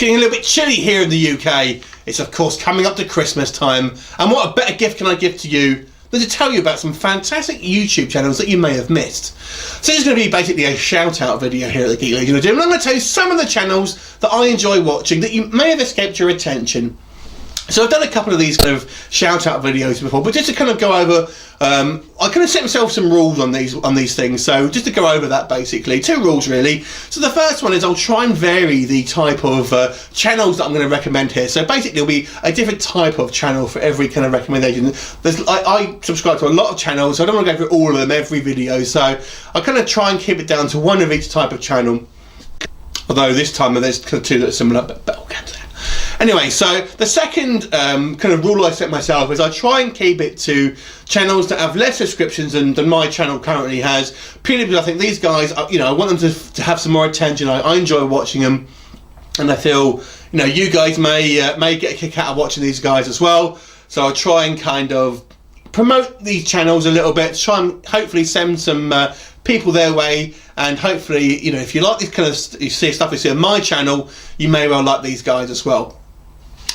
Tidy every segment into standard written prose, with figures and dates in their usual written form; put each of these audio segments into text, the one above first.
getting a little bit chilly here in the UK. It's of course coming up to Christmas time, and what a better gift can I give to you than to tell you about some fantastic YouTube channels that you may have missed. So this is going to be basically a shout out video here at the Geek Legion of Doom, and I'm going to tell you some of the channels that I enjoy watching that you may have escaped your attention. So I've done a couple of these kind of shout out videos before, but just to kind of go over, I kind of set myself some rules on these things. So just to go over that, basically 2 rules really. So the first one is I'll try and vary the type of channels that I'm going to recommend here. So basically there'll be a different type of channel for every kind of recommendation. I subscribe to a lot of channels, so I don't want to go through all of them every video. So I kind of try and keep it down to one of each type of channel. Although this time there's kind of 2 that are similar, but I'll get to that. Anyway, so the second kind of rule I set myself is I try and keep it to channels that have less subscriptions than my channel currently has, purely because I think these guys, you know, I want them to have some more attention. I enjoy watching them, and I feel, you know, you guys may get a kick out of watching these guys as well. So I'll try and kind of promote these channels a little bit, try and hopefully send some people their way, and hopefully, you know, if you like this kind of stuff you see on my channel, you may well like these guys as well.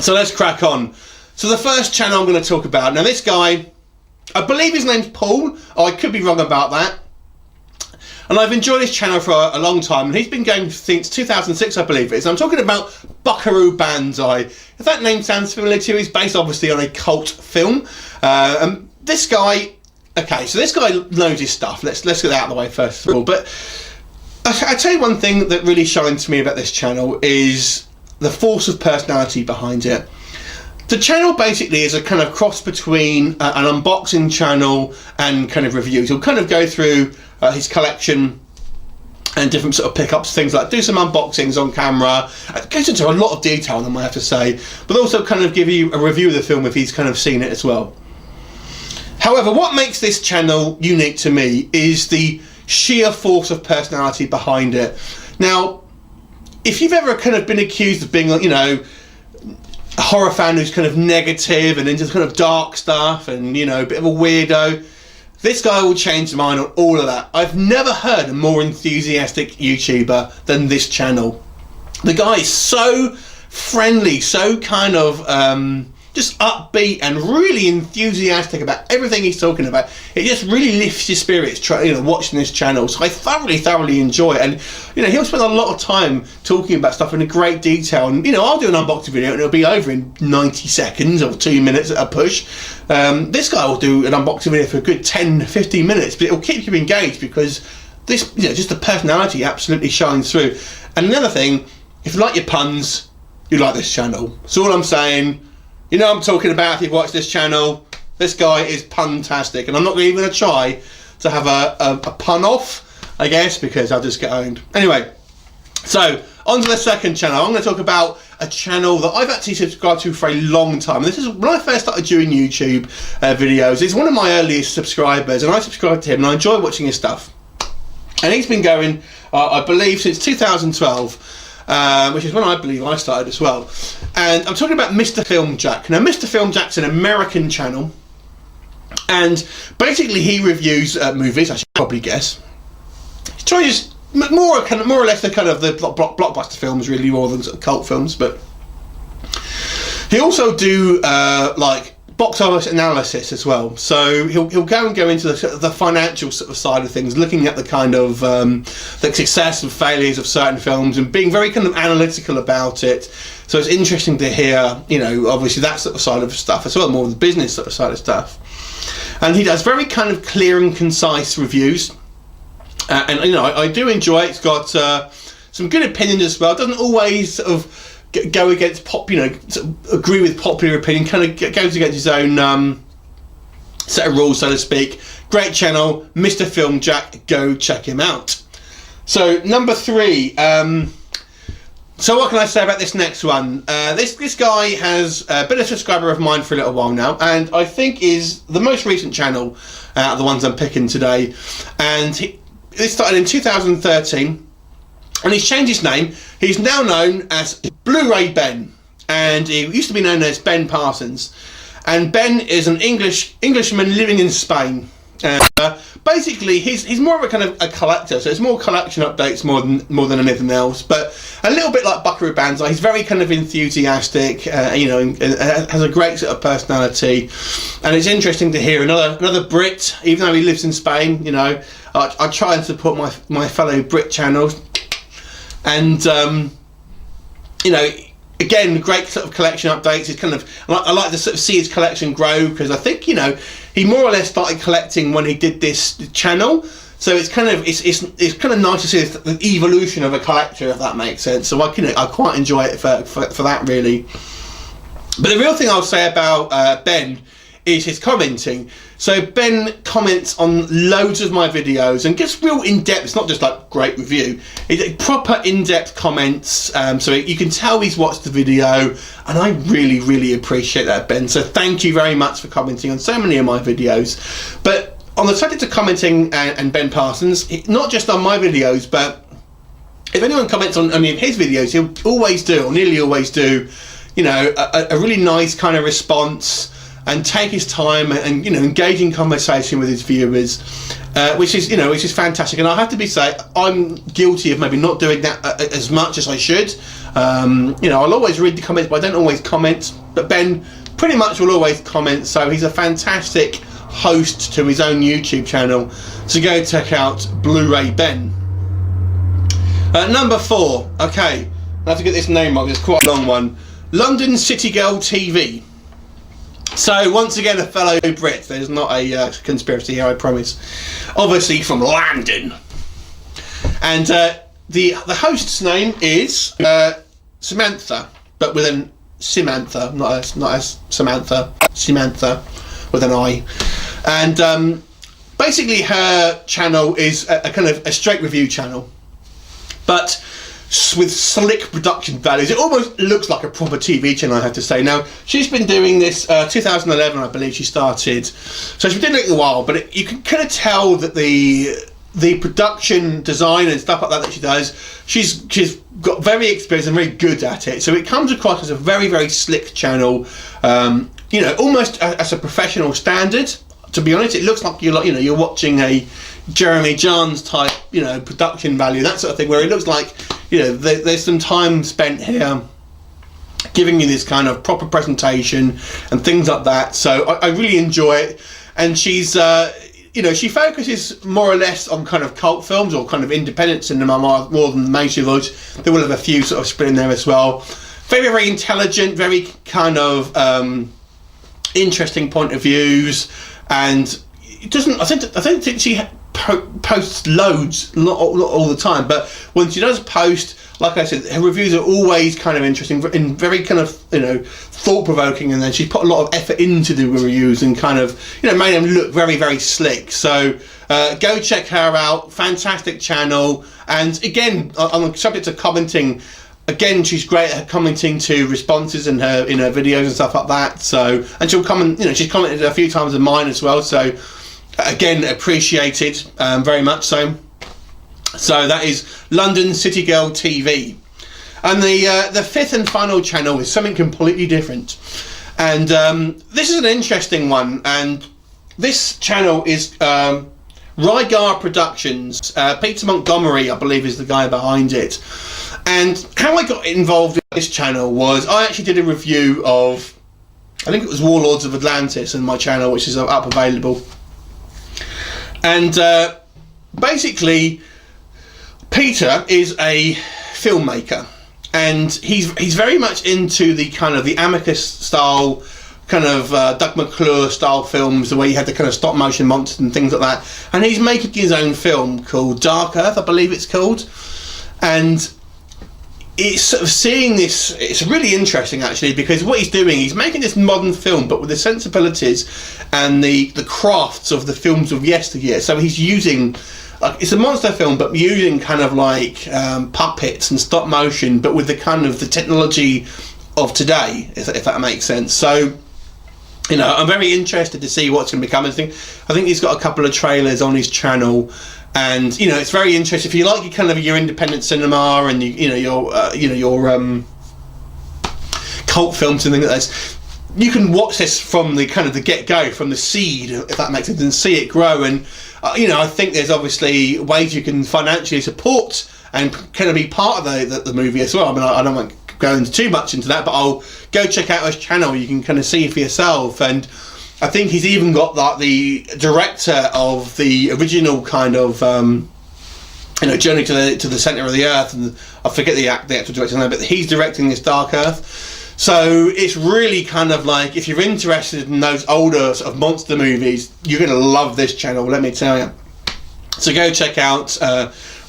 So let's crack on. So the first channel I'm going to talk about, now this guy, I believe his name's Paul, I could be wrong about that, and I've enjoyed his channel for a long time, and he's been going since 2006 I believe it is. I'm talking about Buckaroo Banzai. If that name sounds familiar to you, he's based obviously on a cult film. And this guy, okay, so this guy knows his stuff. Let's get that out of the way first of all. But I tell you one thing that really shines to me about this channel is the force of personality behind it. The channel basically is a kind of cross between an unboxing channel and kind of reviews. He'll kind of go through his collection and different sort of pickups, things like do some unboxings on camera. It goes into a lot of detail on them, I have to say, but also kind of give you a review of the film if he's kind of seen it as well. However, what makes this channel unique to me is the sheer force of personality behind it. Now, if you've ever kind of been accused of being, you know, a horror fan who's kind of negative and into kind of dark stuff and, you know, a bit of a weirdo, this guy will change your mind on all of that. I've never heard a more enthusiastic YouTuber than this channel. The guy is so friendly, so kind of just upbeat and really enthusiastic about everything he's talking about. It just really lifts your spirits, you know, watching this channel. So I thoroughly enjoy it, and you know, he'll spend a lot of time talking about stuff in a great detail. And you know, I'll do an unboxing video and it'll be over in 90 seconds or 2 minutes at a push. This guy will do an unboxing video for a good 10-15 minutes, but it'll keep you engaged because this, you know, just the personality absolutely shines through. And another thing, if you like your puns, you like this channel. That's all I'm saying. You know what I'm talking about if you've watched this channel. This guy is puntastic, and I'm not even going to try to have a pun off, I guess, because I'll just get owned. Anyway, so on to the second channel. I'm going to talk about a channel that I've actually subscribed to for a long time. This is when I first started doing YouTube videos. He's one of my earliest subscribers, and I subscribed to him, and I enjoy watching his stuff. And he's been going, I believe, since 2012. Which is when I believe I started as well. And I'm talking about Mr. Film Jack. Now, Mr. Film Jack's an American channel, and basically he reviews movies, I should probably guess. He's trying just more or less the kind of the blockbuster films, really, more than sort of cult films. But he also do like box office analysis as well. So he'll go into the financial sort of side of things, looking at the kind of the success and failures of certain films and being very kind of analytical about it. So it's interesting to hear, you know, obviously that sort of side of stuff as well, more of the business sort of side of stuff. And he does very kind of clear and concise reviews. And you know, I do enjoy it. It's got some good opinions as well. It doesn't always sort of go against agree with popular opinion, kind of goes against his own set of rules, so to speak. Great channel, Mr. Film Jack, go check him out. So number 3, so what can I say about this next one? This guy has been a subscriber of mine for a little while now, and I think is the most recent channel out of the ones I'm picking today. And this started in 2013. And he's changed his name. He's now known as Bluray Ben, and he used to be known as Ben Parsons. And Ben is an Englishman living in Spain. Basically, he's more of a kind of a collector, so it's more collection updates more than anything else. But a little bit like Buckaroo Banzai, he's very kind of enthusiastic, you know, and has a great sort of personality. And it's interesting to hear another Brit, even though he lives in Spain. You know, I try and support my fellow Brit channels, and you know. Again, great sort of collection updates. It's kind of, I like to sort of see his collection grow, because I think, you know, he more or less started collecting when he did this channel. So it's kind of it's kind of nice to see the evolution of a collector, if that makes sense. So I quite enjoy it for that, really. But the real thing I'll say about Ben is his commenting. So Ben comments on loads of my videos and gets real in-depth. It's not just like great review, it's proper in-depth comments, so you can tell he's watched the video, and I really appreciate that, Ben. So thank you very much for commenting on so many of my videos. But on the subject of commenting and Ben Parsons, not just on my videos, but if anyone comments on any of his videos, he'll always do, or nearly always do, you know, a really nice kind of response, and take his time and, you know, engage in conversation with his viewers, which is fantastic. And I have to say, I'm guilty of maybe not doing that as much as I should. You know, I'll always read the comments, but I don't always comment. But Ben pretty much will always comment, so he's a fantastic host to his own YouTube channel. So go check out Blu-ray Ben. Number 4. Okay, I have to get this name up. It's quite a long one. London City Girl TV. So once again, a fellow Brit. There's not a conspiracy here, I promise. Obviously from London, and the host's name is Samantha, but with an Samantha, not as Samantha. Samantha with an I. And basically, her channel is a kind of a straight review channel, but with slick production values. It almost looks like a proper TV channel, I have to say. Now, she's been doing this 2011, I believe she started, so she's been doing it a while, but you can kind of tell that the production design and stuff like that she does, she's got very experienced and very good at it, so it comes across as a very slick channel, you know, almost as a professional standard. To be honest, it looks like you're watching a Jeremy Jahns type, you know, production value, that sort of thing, where it looks like, you know, there's some time spent here giving you this kind of proper presentation and things like that. So I really enjoy it. And she's, you know, she focuses more or less on kind of cult films or kind of independent cinema more than the mainstream voice. There will have a few sort of split in there as well. Very intelligent, very kind of interesting point of views. And it doesn't. I don't think she posts loads, not all the time. But when she does post, like I said, her reviews are always kind of interesting and very kind of, you know, thought provoking. And then she put a lot of effort into the reviews and kind of, you know, made them look very slick. So go check her out. Fantastic channel. And again, on the subject of commenting, again, she's great at commenting to responses in her videos and stuff like that. So, and she'll comment, you know, she's commented a few times on mine as well. So, again, appreciated very much so. So that is London City Girl TV. And the fifth and final channel is something completely different. And this is an interesting one. And this channel is Rygar Productions. Peter Montgomery, I believe, is the guy behind it. And how I got involved in this channel was I actually did a review of, I think it was Warlords of Atlantis, on my channel, which is up available. And basically, Peter is a filmmaker, and he's very much into the kind of the Amicus style, kind of Doug McClure style films, the way you had the kind of stop motion monsters and things like that. And he's making his own film called Dark Earth, I believe it's called. And it's sort of seeing this, it's really interesting actually, because what he's doing, he's making this modern film but with the sensibilities and the crafts of the films of yesteryear. So he's using, it's a monster film but using kind of like puppets and stop motion, but with the kind of the technology of today, if that makes sense. So, you know, I'm very interested to see what's going to be coming. I think he's got a couple of trailers on his channel. And you know, it's very interesting if you like your independent cinema and your cult films and things like this. you can watch this from the kind of the get-go, from the seed, if that makes sense, and see it grow. And you know, I think there's obviously ways you can financially support and kind of be part of the movie as well. I mean, I don't want to go into too much into that, but I'll go check out his channel. You can kind of see for yourself. And I think he's even got like the director of the original kind of you know, Journey to the Centre of the Earth, and I forget the actual director now, but he's directing this Dark Earth. So it's really kind of like, if you're interested in those older sort of monster movies, you're going to love this channel, let me tell you. So go check out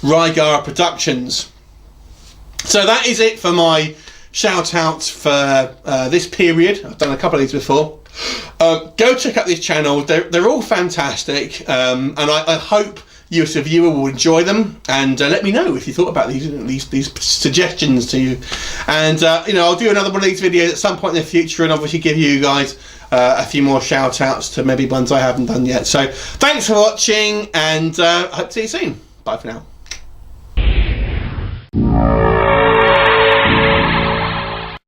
Rygar Productions. So that is it for my shout outs for this period. I've done a couple of these before. Go check out these channels, they're all fantastic, and I hope you as a viewer will enjoy them, and let me know if you thought about these suggestions to you. And you know, I'll do another one of these videos at some point in the future, and obviously give you guys a few more shout outs to maybe ones I haven't done yet. So thanks for watching, and I hope to see you soon. Bye for now.